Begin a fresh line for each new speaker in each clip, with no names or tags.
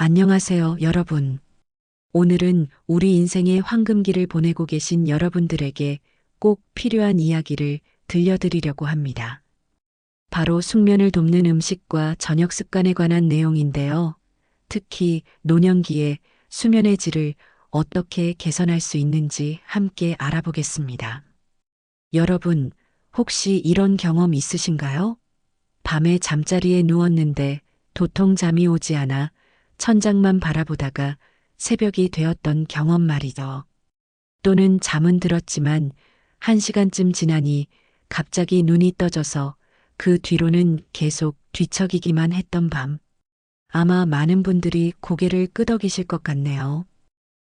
안녕하세요, 여러분. 오늘은 우리 인생의 황금기를 보내고 계신 여러분들에게 꼭 필요한 이야기를 들려드리려고 합니다. 바로 숙면을 돕는 음식과 저녁 습관에 관한 내용인데요. 특히 노년기에 수면의 질을 어떻게 개선할 수 있는지 함께 알아보겠습니다. 여러분, 혹시 이런 경험 있으신가요? 밤에 잠자리에 누웠는데 도통 잠이 오지 않아 천장만 바라보다가 새벽이 되었던 경험 말이죠. 또는 잠은 들었지만 1시간쯤 지나니 갑자기 눈이 떠져서 그 뒤로는 계속 뒤척이기만 했던 밤. 아마 많은 분들이 고개를 끄덕이실 것 같네요.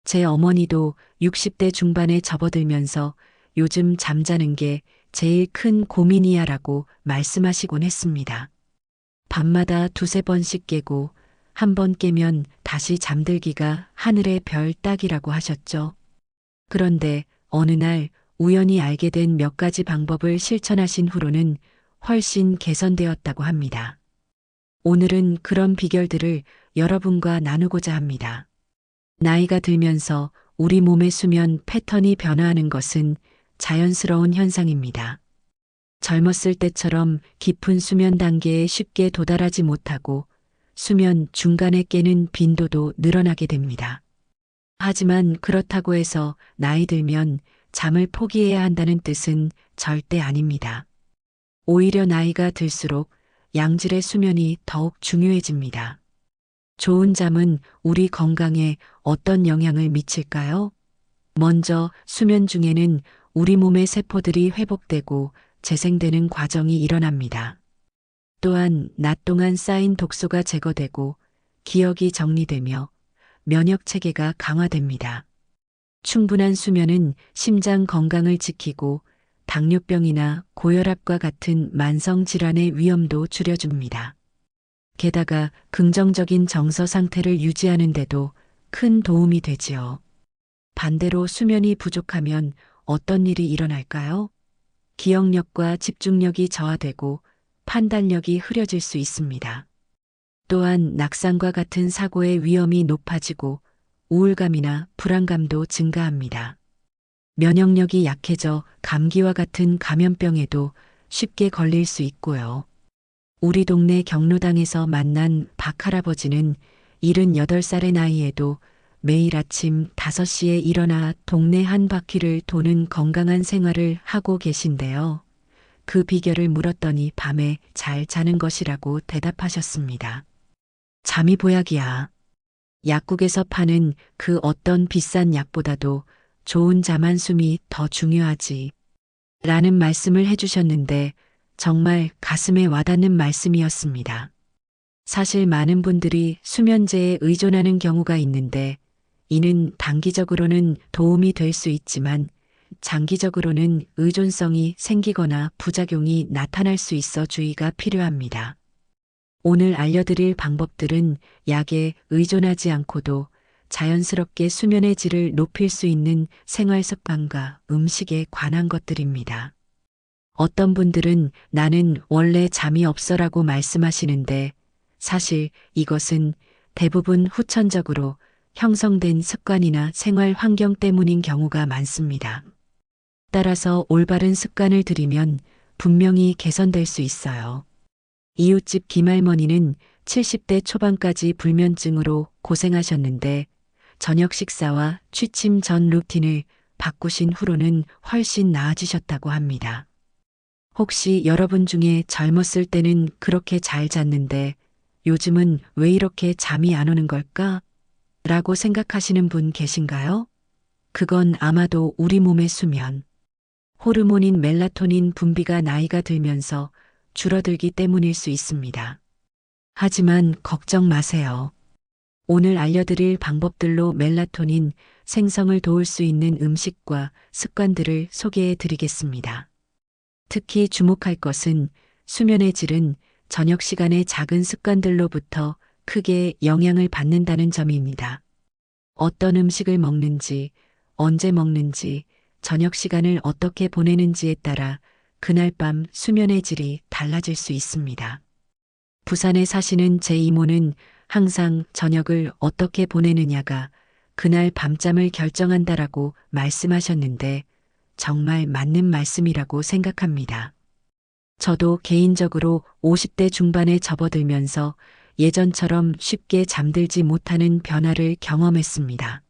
제 어머니도 60대 중반에 접어들면서 요즘 잠자는 게 제일 큰 고민이야라고 말씀하시곤 했습니다. 밤마다 두세 번씩 깨고 한 번 깨면 다시 잠들기가 하늘의 별 따기라고 하셨죠. 그런데 어느 날 우연히 알게 된 몇 가지 방법을 실천하신 후로는 훨씬 개선되었다고 합니다. 오늘은 그런 비결들을 여러분과 나누고자 합니다. 나이가 들면서 우리 몸의 수면 패턴이 변화하는 것은 자연스러운 현상입니다. 젊었을 때처럼 깊은 수면 단계에 쉽게 도달하지 못하고 수면 중간에 깨는 빈도도 늘어나게 됩니다. 하지만 그렇다고 해서 나이 들면 잠을 포기해야 한다는 뜻은 절대 아닙니다. 오히려 나이가 들수록 양질의 수면이 더욱 중요해집니다. 좋은 잠은 우리 건강에 어떤 영향을 미칠까요? 먼저 수면 중에는 우리 몸의 세포들이 회복되고 재생되는 과정이 일어납니다. 또한 낮 동안 쌓인 독소가 제거되고 기억이 정리되며 면역 체계가 강화됩니다. 충분한 수면은 심장 건강을 지키고 당뇨병이나 고혈압과 같은 만성 질환의 위험도 줄여줍니다. 게다가 긍정적인 정서 상태를 유지하는 데도 큰 도움이 되지요. 반대로 수면이 부족하면 어떤 일이 일어날까요? 기억력과 집중력이 저하되고 판단력이 흐려질 수 있습니다. 또한 낙상과 같은 사고의 위험이 높아지고 우울감이나 불안감도 증가합니다. 면역력이 약해져 감기와 같은 감염병에도 쉽게 걸릴 수 있고요. 우리 동네 경로당에서 만난 박할아버지는 78살의 나이에도 매일 아침 5시에 일어나 동네 한 바퀴를 도는 건강한 생활을 하고 계신데요. 그 비결을 물었더니 밤에 잘 자는 것이라고 대답하셨습니다. 잠이 보약이야. 약국에서 파는 그 어떤 비싼 약보다도 좋은 잠 한숨이 더 중요하지. 라는 말씀을 해주셨는데 정말 가슴에 와닿는 말씀이었습니다. 사실 많은 분들이 수면제에 의존하는 경우가 있는데 이는 단기적으로는 도움이 될 수 있지만 장기적으로는 의존성이 생기거나 부작용이 나타날 수 있어 주의가 필요합니다. 오늘 알려드릴 방법들은 약에 의존하지 않고도 자연스럽게 수면의 질을 높일 수 있는 생활 습관과 음식에 관한 것들입니다. 어떤 분들은 나는 원래 잠이 없어라고 말씀하시는데 사실 이것은 대부분 후천적으로 형성된 습관이나 생활 환경 때문인 경우가 많습니다. 따라서 올바른 습관을 들이면 분명히 개선될 수 있어요. 이웃집 김할머니는 70대 초반까지 불면증으로 고생하셨는데 저녁 식사와 취침 전 루틴을 바꾸신 후로는 훨씬 나아지셨다고 합니다. 혹시 여러분 중에 젊었을 때는 그렇게 잘 잤는데 요즘은 왜 이렇게 잠이 안 오는 걸까? 라고 생각하시는 분 계신가요? 그건 아마도 우리 몸의 수면, 호르몬인 멜라토닌 분비가 나이가 들면서 줄어들기 때문일 수 있습니다. 하지만 걱정 마세요. 오늘 알려드릴 방법들로 멜라토닌 생성을 도울 수 있는 음식과 습관들을 소개해 드리겠습니다. 특히 주목할 것은 수면의 질은 저녁 시간의 작은 습관들로부터 크게 영향을 받는다는 점입니다. 어떤 음식을 먹는지, 언제 먹는지, 저녁 시간을 어떻게 보내는지에 따라 그날 밤 수면의 질이 달라질 수 있습니다. 부산에 사시는 제 이모는 항상 저녁을 어떻게 보내느냐가 그날 밤잠을 결정한다라고 말씀하셨는데 정말 맞는 말씀이라고 생각합니다. 저도 개인적으로 50대 중반에 접어들면서 예전처럼 쉽게 잠들지 못하는 변화를 경험했습니다.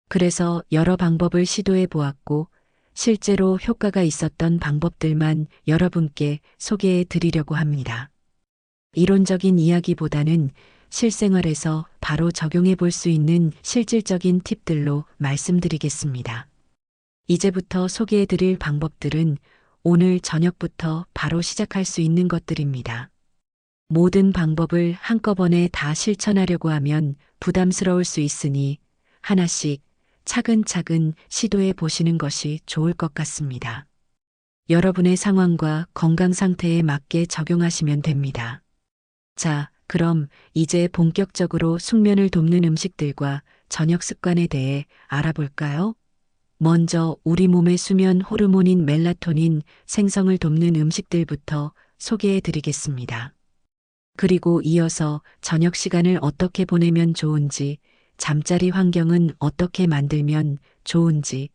그래서 여러 방법을 시도해 보았고 실제로 효과가 있었던 방법들만 여러분께 소개해 드리려고 합니다. 이론적인 이야기보다는 실생활에서 바로 적용해 볼 수 있는 실질적인 팁들로 말씀드리겠습니다. 이제부터 소개해 드릴 방법들은 오늘 저녁부터 바로 시작할 수 있는 것들입니다. 모든 방법을 한꺼번에 다 실천하려고 하면 부담스러울 수 있으니 하나씩 차근차근 시도해 보시는 것이 좋을 것 같습니다. 여러분의 상황과 건강 상태에 맞게 적용하시면 됩니다. 자, 그럼 이제 본격적으로 숙면을 돕는 음식들과 저녁 습관에 대해 알아볼까요? 먼저 우리 몸의 수면 호르몬인 멜라토닌 생성을 돕는 음식들부터 소개해 드리겠습니다. 그리고 이어서 저녁 시간을 어떻게 보내면 좋은지, 잠자리 환경은 어떻게 만들면 좋은지,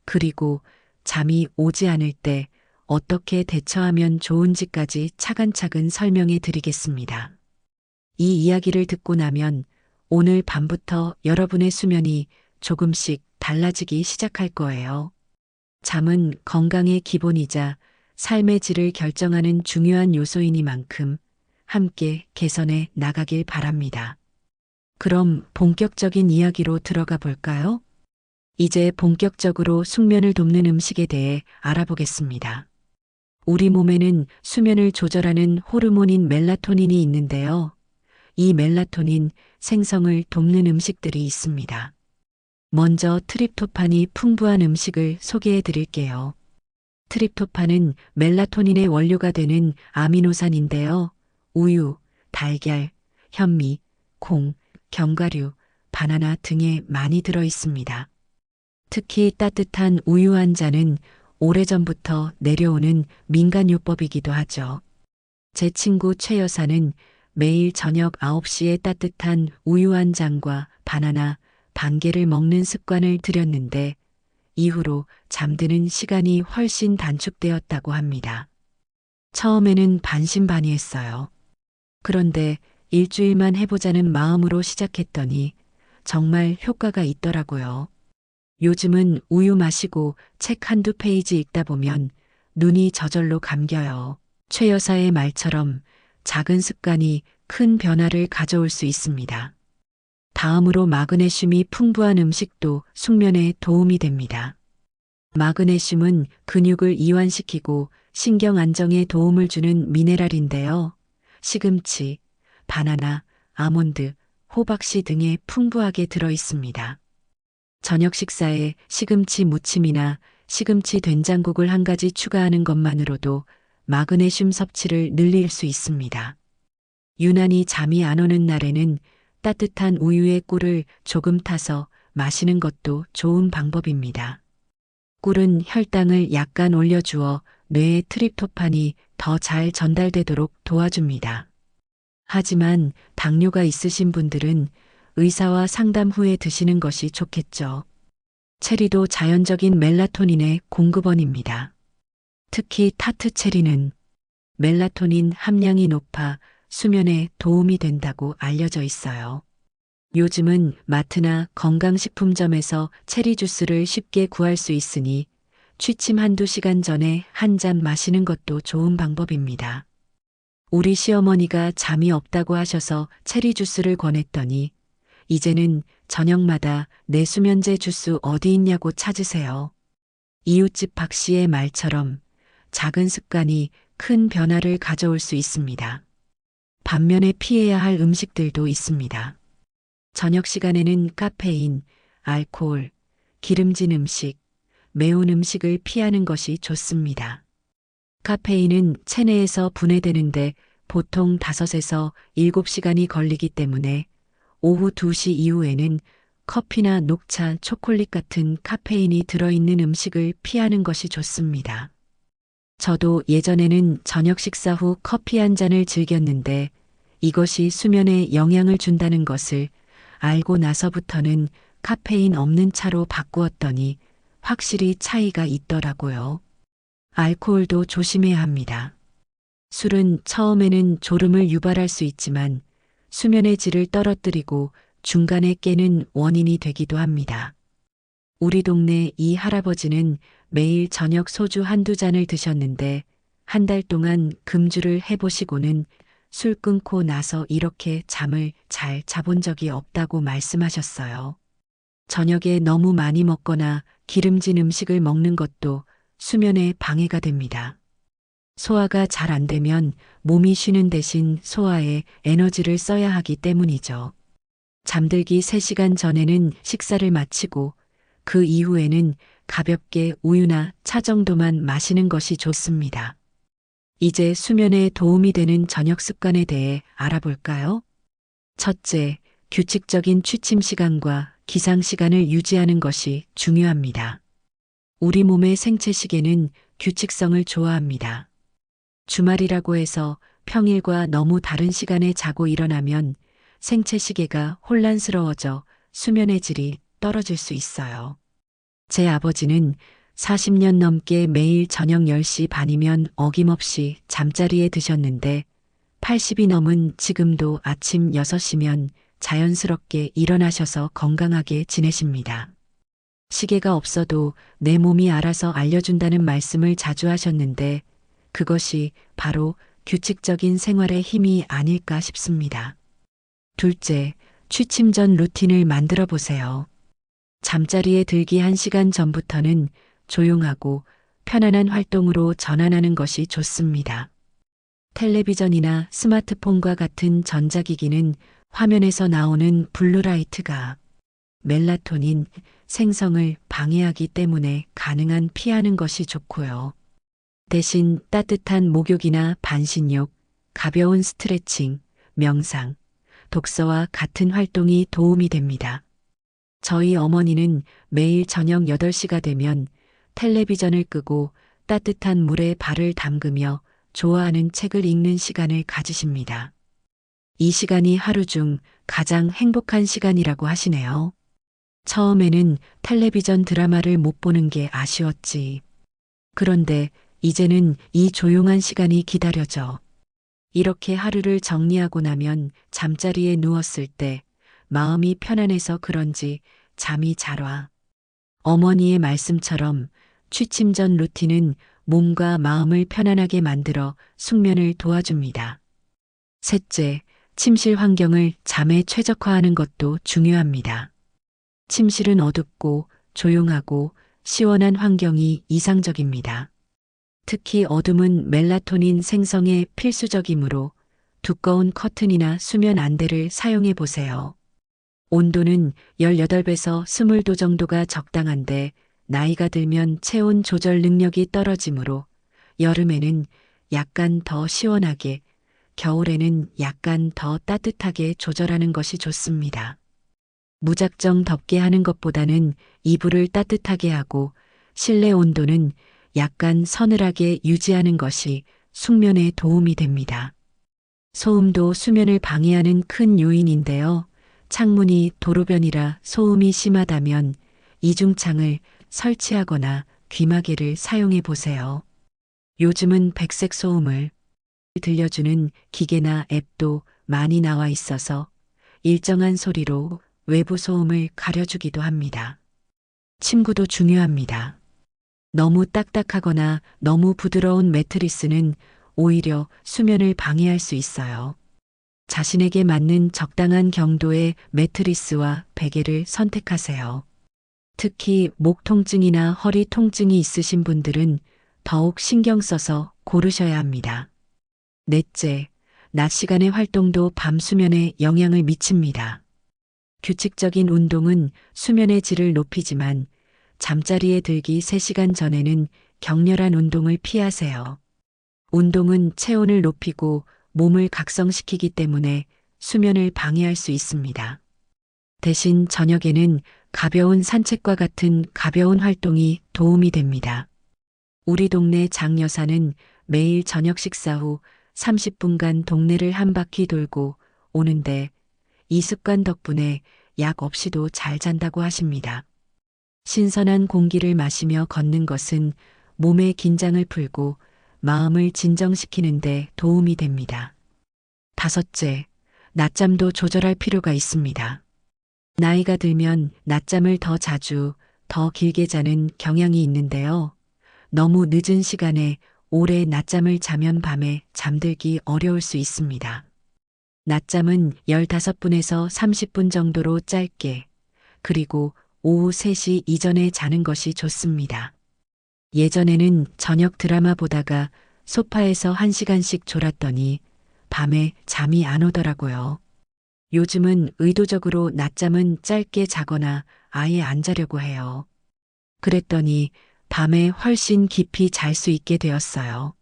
그리고 잠이 오지 않을 때 어떻게 대처하면 좋은지까지 차근차근 설명해 드리겠습니다. 이 이야기를 듣고 나면 오늘 밤부터 여러분의 수면이 조금씩 달라지기 시작할 거예요. 잠은 건강의 기본이자 삶의 질을 결정하는 중요한 요소이니만큼 함께 개선해 나가길 바랍니다. 그럼 본격적인 이야기로 들어가 볼까요? 이제 본격적으로 숙면을 돕는 음식에 대해 알아보겠습니다. 우리 몸에는 수면을 조절하는 호르몬인 멜라토닌이 있는데요. 이 멜라토닌 생성을 돕는 음식들이 있습니다. 먼저 트립토판이 풍부한 음식을 소개해 드릴게요. 트립토판은 멜라토닌의 원료가 되는 아미노산인데요. 우유, 달걀, 현미, 콩, 견과류, 바나나 등에 많이 들어 있습니다. 특히 따뜻한 우유 한 잔은 오래전부터 내려오는 민간요법이기도 하죠. 제 친구 최 여사는 매일 저녁 9시에 따뜻한 우유 한 잔과 바나나 반 개를 먹는 습관을 들였는데 이후로 잠드는 시간이 훨씬 단축되었다고 합니다. 처음에는 반신반의했어요. 그런데 일주일만 해보자는 마음으로 시작했더니 정말 효과가 있더라고요. 요즘은 우유 마시고 책 한두 페이지 읽다 보면 눈이 저절로 감겨요. 최 여사의 말처럼 작은 습관이 큰 변화를 가져올 수 있습니다. 다음으로 마그네슘이 풍부한 음식도 숙면에 도움이 됩니다. 마그네슘은 근육을 이완시키고 신경 안정에 도움을 주는 미네랄인데요. 시금치, 바나나, 아몬드, 호박씨 등에 풍부하게 들어 있습니다. 저녁 식사에 시금치 무침이나 시금치 된장국을 한 가지 추가하는 것만으로도 마그네슘 섭취를 늘릴 수 있습니다. 유난히 잠이 안 오는 날에는 따뜻한 우유에 꿀을 조금 타서 마시는 것도 좋은 방법입니다. 꿀은 혈당을 약간 올려주어 뇌에 트립토판이 더 잘 전달되도록 도와줍니다. 하지만 당뇨가 있으신 분들은 의사와 상담 후에 드시는 것이 좋겠죠. 체리도 자연적인 멜라토닌의 공급원입니다. 특히 타트 체리는 멜라토닌 함량이 높아 수면에 도움이 된다고 알려져 있어요. 요즘은 마트나 건강식품점에서 체리 주스를 쉽게 구할 수 있으니 취침 한두 시간 전에 한 잔 마시는 것도 좋은 방법입니다. 우리 시어머니가 잠이 없다고 하셔서 체리 주스를 권했더니 이제는 저녁마다 내 수면제 주스 어디 있냐고 찾으세요. 이웃집 박 씨의 말처럼 작은 습관이 큰 변화를 가져올 수 있습니다. 반면에 피해야 할 음식들도 있습니다. 저녁 시간에는 카페인, 알코올, 기름진 음식, 매운 음식을 피하는 것이 좋습니다. 카페인은 체내에서 분해되는데 보통 5에서 7시간이 걸리기 때문에 오후 2시 이후에는 커피나 녹차, 초콜릿 같은 카페인이 들어있는 음식을 피하는 것이 좋습니다. 저도 예전에는 저녁 식사 후 커피 한 잔을 즐겼는데 이것이 수면에 영향을 준다는 것을 알고 나서부터는 카페인 없는 차로 바꾸었더니 확실히 차이가 있더라고요. 알코올도 조심해야 합니다. 술은 처음에는 졸음을 유발할 수 있지만 수면의 질을 떨어뜨리고 중간에 깨는 원인이 되기도 합니다. 우리 동네 이 할아버지는 매일 저녁 소주 한두 잔을 드셨는데 한 달 동안 금주를 해보시고는 술 끊고 나서 이렇게 잠을 잘 자본 적이 없다고 말씀하셨어요. 저녁에 너무 많이 먹거나 기름진 음식을 먹는 것도 수면에 방해가 됩니다. 소화가 잘 안 되면 몸이 쉬는 대신 소화에 에너지를 써야 하기 때문이죠. 잠들기 3시간 전에는 식사를 마치고 그 이후에는 가볍게 우유나 차 정도만 마시는 것이 좋습니다. 이제 수면에 도움이 되는 저녁 습관에 대해 알아볼까요? 첫째, 규칙적인 취침 시간과 기상 시간을 유지하는 것이 중요합니다. 우리 몸의 생체 시계는 규칙성을 좋아합니다. 주말이라고 해서 평일과 너무 다른 시간에 자고 일어나면 생체 시계가 혼란스러워져 수면의 질이 떨어질 수 있어요. 제 아버지는 40년 넘게 매일 저녁 10시 반이면 어김없이 잠자리에 드셨는데 80이 넘은 지금도 아침 6시면 자연스럽게 일어나셔서 건강하게 지내십니다. 시계가 없어도 내 몸이 알아서 알려준다는 말씀을 자주 하셨는데 그것이 바로 규칙적인 생활의 힘이 아닐까 싶습니다. 둘째, 취침 전 루틴을 만들어 보세요. 잠자리에 들기 1시간 전부터는 조용하고 편안한 활동으로 전환하는 것이 좋습니다. 텔레비전이나 스마트폰과 같은 전자기기는 화면에서 나오는 블루라이트가 멜라토닌 생성을 방해하기 때문에 가능한 피하는 것이 좋고요. 대신 따뜻한 목욕이나 반신욕, 가벼운 스트레칭, 명상, 독서와 같은 활동이 도움이 됩니다. 저희 어머니는 매일 저녁 8시가 되면 텔레비전을 끄고 따뜻한 물에 발을 담그며 좋아하는 책을 읽는 시간을 가지십니다. 이 시간이 하루 중 가장 행복한 시간이라고 하시네요. 처음에는 텔레비전 드라마를 못 보는 게 아쉬웠지. 그런데 이제는 이 조용한 시간이 기다려져. 이렇게 하루를 정리하고 나면 잠자리에 누웠을 때 마음이 편안해서 그런지 잠이 잘 와. 어머니의 말씀처럼 취침 전 루틴은 몸과 마음을 편안하게 만들어 숙면을 도와줍니다. 셋째, 침실 환경을 잠에 최적화하는 것도 중요합니다. 침실은 어둡고 조용하고 시원한 환경이 이상적입니다. 특히 어둠은 멜라토닌 생성에 필수적이므로 두꺼운 커튼이나 수면 안대를 사용해 보세요. 온도는 18에서 20도 정도가 적당한데 나이가 들면 체온 조절 능력이 떨어지므로 여름에는 약간 더 시원하게, 겨울에는 약간 더 따뜻하게 조절하는 것이 좋습니다. 무작정 덥게 하는 것보다는 이불을 따뜻하게 하고 실내 온도는 약간 서늘하게 유지하는 것이 숙면에 도움이 됩니다. 소음도 수면을 방해하는 큰 요인인데요. 창문이 도로변이라 소음이 심하다면 이중창을 설치하거나 귀마개를 사용해 보세요. 요즘은 백색 소음을 들려주는 기계나 앱도 많이 나와 있어서 일정한 소리로 외부 소음을 가려주기도 합니다. 침구도 중요합니다. 너무 딱딱하거나 너무 부드러운 매트리스는 오히려 수면을 방해할 수 있어요. 자신에게 맞는 적당한 경도의 매트리스와 베개를 선택하세요. 특히 목 통증이나 허리 통증이 있으신 분들은 더욱 신경 써서 고르셔야 합니다. 넷째, 낮 시간의 활동도 밤 수면에 영향을 미칩니다. 규칙적인 운동은 수면의 질을 높이지만 잠자리에 들기 3시간 전에는 격렬한 운동을 피하세요. 운동은 체온을 높이고 몸을 각성시키기 때문에 수면을 방해할 수 있습니다. 대신 저녁에는 가벼운 산책과 같은 가벼운 활동이 도움이 됩니다. 우리 동네 장 여사는 매일 저녁 식사 후 30분간 동네를 한 바퀴 돌고 오는데 이 습관 덕분에 약 없이도 잘 잔다고 하십니다. 신선한 공기를 마시며 걷는 것은 몸의 긴장을 풀고 마음을 진정시키는데 도움이 됩니다. 다섯째, 낮잠도 조절할 필요가 있습니다. 나이가 들면 낮잠을 더 자주, 더 길게 자는 경향이 있는데요. 너무 늦은 시간에 오래 낮잠을 자면 밤에 잠들기 어려울 수 있습니다. 낮잠은 15분에서 30분 정도로 짧게, 그리고 오후 3시 이전에 자는 것이 좋습니다. 예전에는 저녁 드라마 보다가 소파에서 1시간씩 졸았더니 밤에 잠이 안 오더라고요. 요즘은 의도적으로 낮잠은 짧게 자거나 아예 안 자려고 해요. 그랬더니 밤에 훨씬 깊이 잘 수 있게 되었어요.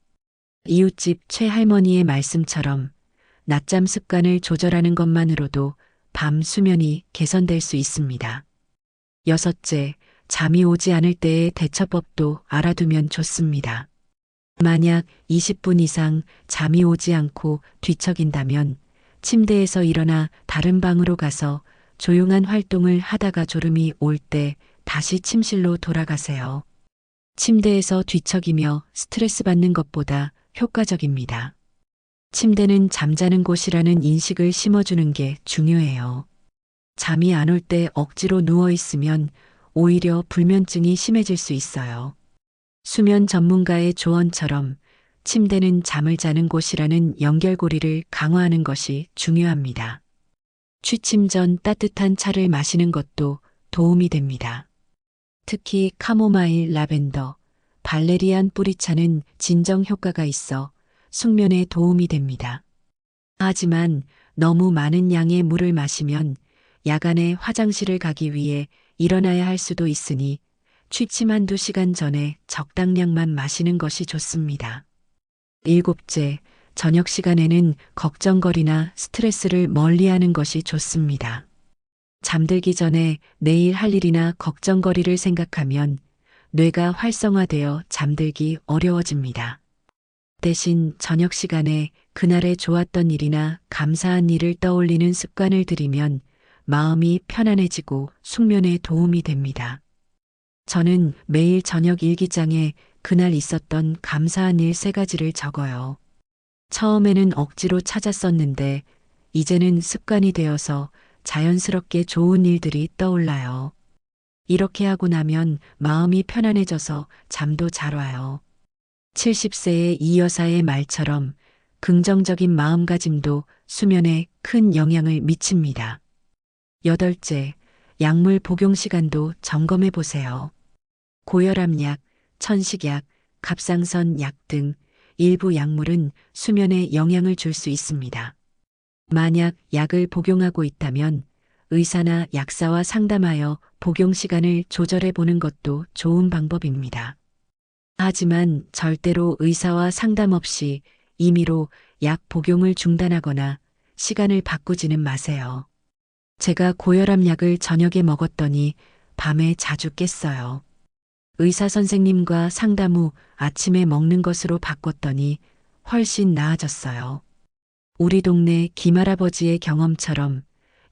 이웃집 최할머니의 말씀처럼 낮잠 습관을 조절하는 것만으로도 밤 수면이 개선될 수 있습니다. 여섯째, 잠이 오지 않을 때의 대처법도 알아두면 좋습니다. 만약 20분 이상 잠이 오지 않고 뒤척인다면 침대에서 일어나 다른 방으로 가서 조용한 활동을 하다가 졸음이 올 때 다시 침실로 돌아가세요. 침대에서 뒤척이며 스트레스 받는 것보다 효과적입니다. 침대는 잠자는 곳이라는 인식을 심어주는 게 중요해요. 잠이 안 올 때 억지로 누워 있으면 오히려 불면증이 심해질 수 있어요. 수면 전문가의 조언처럼 침대는 잠을 자는 곳이라는 연결고리를 강화하는 것이 중요합니다. 취침 전 따뜻한 차를 마시는 것도 도움이 됩니다. 특히 카모마일, 라벤더, 발레리안 뿌리차는 진정 효과가 있어 숙면에 도움이 됩니다. 하지만 너무 많은 양의 물을 마시면 야간에 화장실을 가기 위해 일어나야 할 수도 있으니 취침 1~2시간 전에 적당량만 마시는 것이 좋습니다. 일곱째, 저녁 시간에는 걱정거리나 스트레스를 멀리하는 것이 좋습니다. 잠들기 전에 내일 할 일이나 걱정거리를 생각하면 뇌가 활성화되어 잠들기 어려워집니다. 대신 저녁 시간에 그날의 좋았던 일이나 감사한 일을 떠올리는 습관을 들이면 마음이 편안해지고 숙면에 도움이 됩니다. 저는 매일 저녁 일기장에 그날 있었던 감사한 일 3가지를 적어요. 처음에는 억지로 찾았었는데 이제는 습관이 되어서 자연스럽게 좋은 일들이 떠올라요. 이렇게 하고 나면 마음이 편안해져서 잠도 잘 와요. 70세의 이 여사의 말처럼 긍정적인 마음가짐도 수면에 큰 영향을 미칩니다. 여덟째, 약물 복용 시간도 점검해 보세요. 고혈압약, 천식약, 갑상선 약 등 일부 약물은 수면에 영향을 줄 수 있습니다. 만약 약을 복용하고 있다면 의사나 약사와 상담하여 복용 시간을 조절해 보는 것도 좋은 방법입니다. 하지만 절대로 의사와 상담 없이 임의로 약 복용을 중단하거나 시간을 바꾸지는 마세요. 제가 고혈압 약을 저녁에 먹었더니 밤에 자주 깼어요. 의사 선생님과 상담 후 아침에 먹는 것으로 바꿨더니 훨씬 나아졌어요. 우리 동네 김할아버지의 경험처럼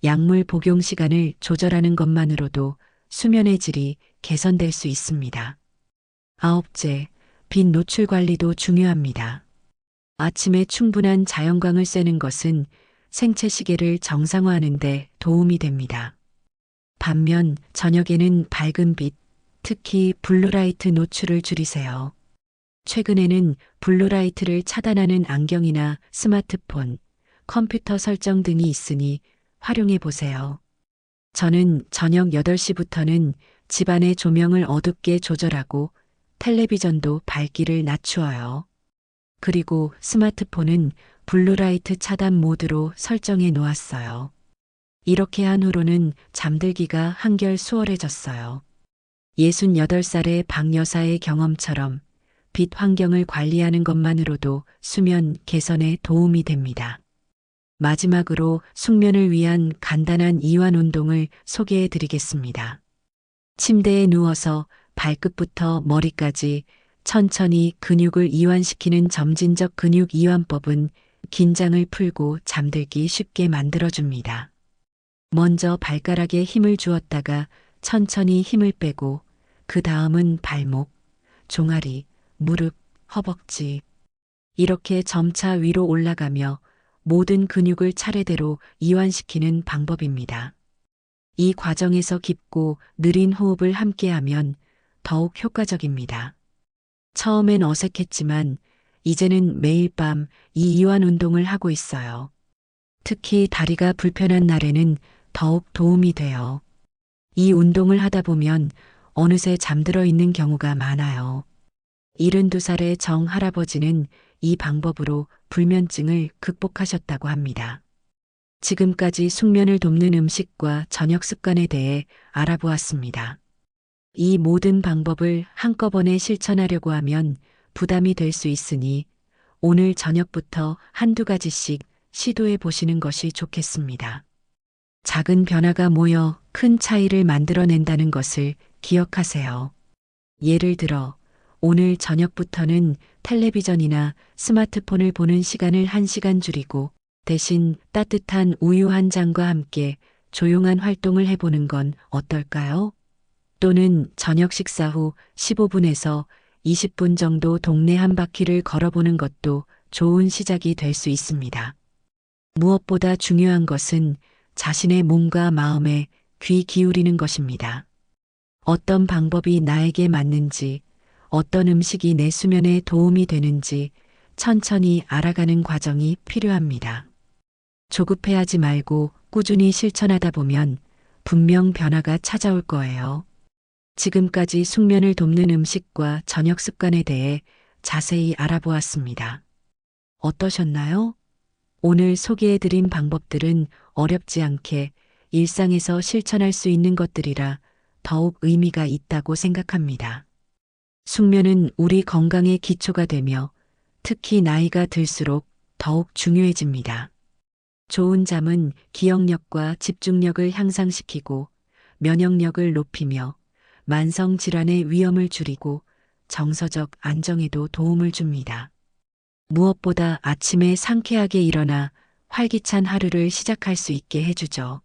약물 복용 시간을 조절하는 것만으로도 수면의 질이 개선될 수 있습니다. 아홉째, 빛 노출 관리도 중요합니다. 아침에 충분한 자연광을 쐬는 것은 생체 시계를 정상화하는 데 도움이 됩니다. 반면 저녁에는 밝은 빛, 특히 블루라이트 노출을 줄이세요. 최근에는 블루라이트를 차단하는 안경이나 스마트폰, 컴퓨터 설정 등이 있으니 활용해 보세요. 저는 저녁 8시부터는 집안의 조명을 어둡게 조절하고 텔레비전도 밝기를 낮추어요. 그리고 스마트폰은 블루라이트 차단 모드로 설정해 놓았어요. 이렇게 한 후로는 잠들기가 한결 수월해졌어요. 68살의 박 여사의 경험처럼 빛 환경을 관리하는 것만으로도 수면 개선에 도움이 됩니다. 마지막으로 숙면을 위한 간단한 이완 운동을 소개해 드리겠습니다. 침대에 누워서 발끝부터 머리까지 천천히 근육을 이완시키는 점진적 근육 이완법은 긴장을 풀고 잠들기 쉽게 만들어줍니다. 먼저 발가락에 힘을 주었다가 천천히 힘을 빼고 그 다음은 발목, 종아리, 무릎, 허벅지. 이렇게 점차 위로 올라가며 모든 근육을 차례대로 이완시키는 방법입니다. 이 과정에서 깊고 느린 호흡을 함께하면 더욱 효과적입니다. 처음엔 어색했지만 이제는 매일 밤 이 이완 운동을 하고 있어요. 특히 다리가 불편한 날에는 더욱 도움이 돼요. 이 운동을 하다 보면 어느새 잠들어 있는 경우가 많아요. 72살의 정 할아버지는 이 방법으로 불면증을 극복하셨다고 합니다. 지금까지 숙면을 돕는 음식과 저녁 습관에 대해 알아보았습니다. 이 모든 방법을 한꺼번에 실천하려고 하면 부담이 될 수 있으니 오늘 저녁부터 한두 가지씩 시도해 보시는 것이 좋겠습니다. 작은 변화가 모여 큰 차이를 만들어낸다는 것을 기억하세요. 예를 들어 오늘 저녁부터는 텔레비전이나 스마트폰을 보는 시간을 1시간 줄이고 대신 따뜻한 우유 한 잔과 함께 조용한 활동을 해보는 건 어떨까요? 또는 저녁 식사 후 15분에서 20분 정도 동네 한 바퀴를 걸어보는 것도 좋은 시작이 될 수 있습니다. 무엇보다 중요한 것은 자신의 몸과 마음에 귀 기울이는 것입니다. 어떤 방법이 나에게 맞는지, 어떤 음식이 내 수면에 도움이 되는지 천천히 알아가는 과정이 필요합니다. 조급해하지 말고 꾸준히 실천하다 보면 분명 변화가 찾아올 거예요. 지금까지 숙면을 돕는 음식과 저녁 습관에 대해 자세히 알아보았습니다. 어떠셨나요? 오늘 소개해드린 방법들은 어렵지 않게 일상에서 실천할 수 있는 것들이라 더욱 의미가 있다고 생각합니다. 숙면은 우리 건강의 기초가 되며 특히 나이가 들수록 더욱 중요해집니다. 좋은 잠은 기억력과 집중력을 향상시키고 면역력을 높이며 만성 질환의 위험을 줄이고 정서적 안정에도 도움을 줍니다. 무엇보다 아침에 상쾌하게 일어나 활기찬 하루를 시작할 수 있게 해주죠.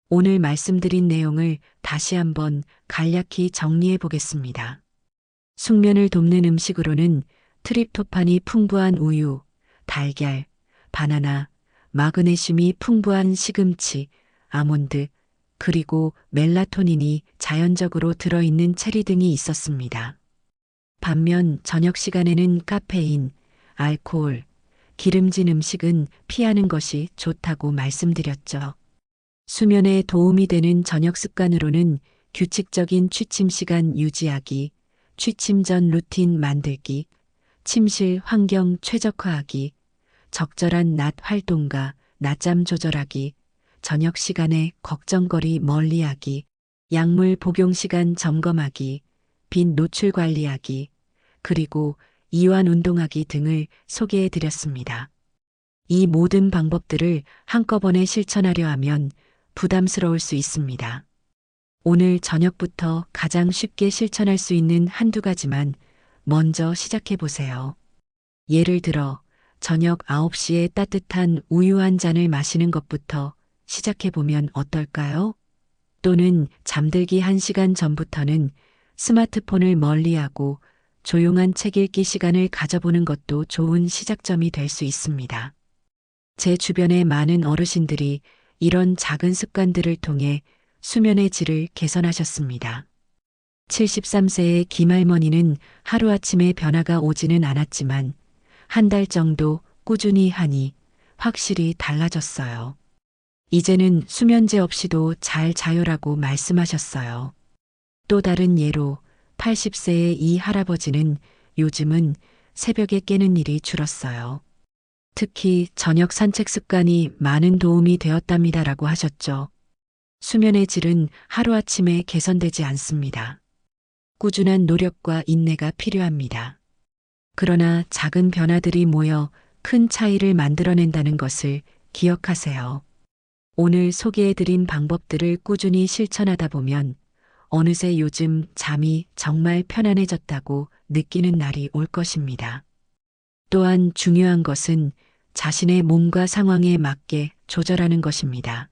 오늘 말씀드린 내용을 다시 한번 간략히 정리해 보겠습니다. 숙면을 돕는 음식으로는 트립토판이 풍부한 우유, 달걀, 바나나, 마그네슘이 풍부한 시금치, 아몬드, 그리고 멜라토닌이 자연적으로 들어있는 체리 등이 있었습니다. 반면 저녁 시간에는 카페인, 알코올, 기름진 음식은 피하는 것이 좋다고 말씀드렸죠. 수면에 도움이 되는 저녁 습관으로는 규칙적인 취침 시간 유지하기, 취침 전 루틴 만들기, 침실 환경 최적화하기, 적절한 낮 활동과 낮잠 조절하기, 저녁 시간에 걱정거리 멀리하기, 약물 복용 시간 점검하기, 빈 노출 관리하기, 그리고 이완 운동하기 등을 소개해 드렸습니다. 이 모든 방법들을 한꺼번에 실천하려 하면 부담스러울 수 있습니다. 오늘 저녁부터 가장 쉽게 실천할 수 있는 한두 가지만 먼저 시작해 보세요. 예를 들어 저녁 9시에 따뜻한 우유 한 잔을 마시는 것부터 시작해 보면 어떨까요? 또는 잠들기 1시간 전부터는 스마트폰을 멀리하고 조용한 책 읽기 시간을 가져보는 것도 좋은 시작점이 될 수 있습니다. 제 주변의 많은 어르신들이 이런 작은 습관들을 통해 수면의 질을 개선하셨습니다. 73세의 김할머니는 하루아침에 변화가 오지는 않았지만 한 달 정도 꾸준히 하니 확실히 달라졌어요. 이제는 수면제 없이도 잘 자요라고 말씀하셨어요. 또 다른 예로 80세의 이 할아버지는 요즘은 새벽에 깨는 일이 줄었어요. 특히 저녁 산책 습관이 많은 도움이 되었답니다라고 하셨죠. 수면의 질은 하루아침에 개선되지 않습니다. 꾸준한 노력과 인내가 필요합니다. 그러나 작은 변화들이 모여 큰 차이를 만들어낸다는 것을 기억하세요. 오늘 소개해드린 방법들을 꾸준히 실천하다 보면 어느새 요즘 잠이 정말 편안해졌다고 느끼는 날이 올 것입니다. 또한 중요한 것은 자신의 몸과 상황에 맞게 조절하는 것입니다.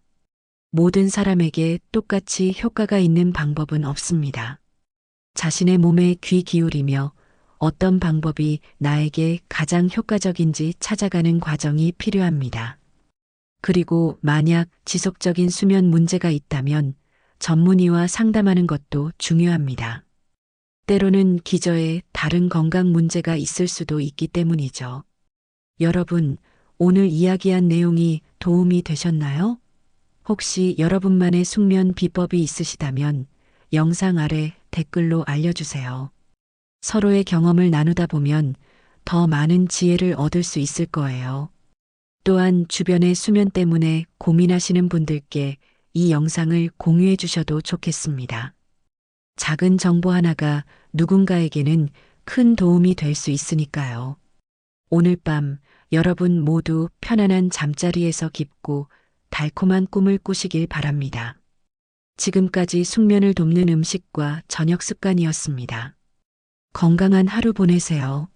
모든 사람에게 똑같이 효과가 있는 방법은 없습니다. 자신의 몸에 귀 기울이며 어떤 방법이 나에게 가장 효과적인지 찾아가는 과정이 필요합니다. 그리고 만약 지속적인 수면 문제가 있다면 전문의와 상담하는 것도 중요합니다. 때로는 기저에 다른 건강 문제가 있을 수도 있기 때문이죠. 여러분, 오늘 이야기한 내용이 도움이 되셨나요? 혹시 여러분만의 숙면 비법이 있으시다면 영상 아래 댓글로 알려주세요. 서로의 경험을 나누다 보면 더 많은 지혜를 얻을 수 있을 거예요. 또한 주변의 수면 때문에 고민하시는 분들께 이 영상을 공유해 주셔도 좋겠습니다. 작은 정보 하나가 누군가에게는 큰 도움이 될 수 있으니까요. 오늘 밤 여러분 모두 편안한 잠자리에서 깊고 달콤한 꿈을 꾸시길 바랍니다. 지금까지 숙면을 돕는 음식과 저녁 습관이었습니다. 건강한 하루 보내세요.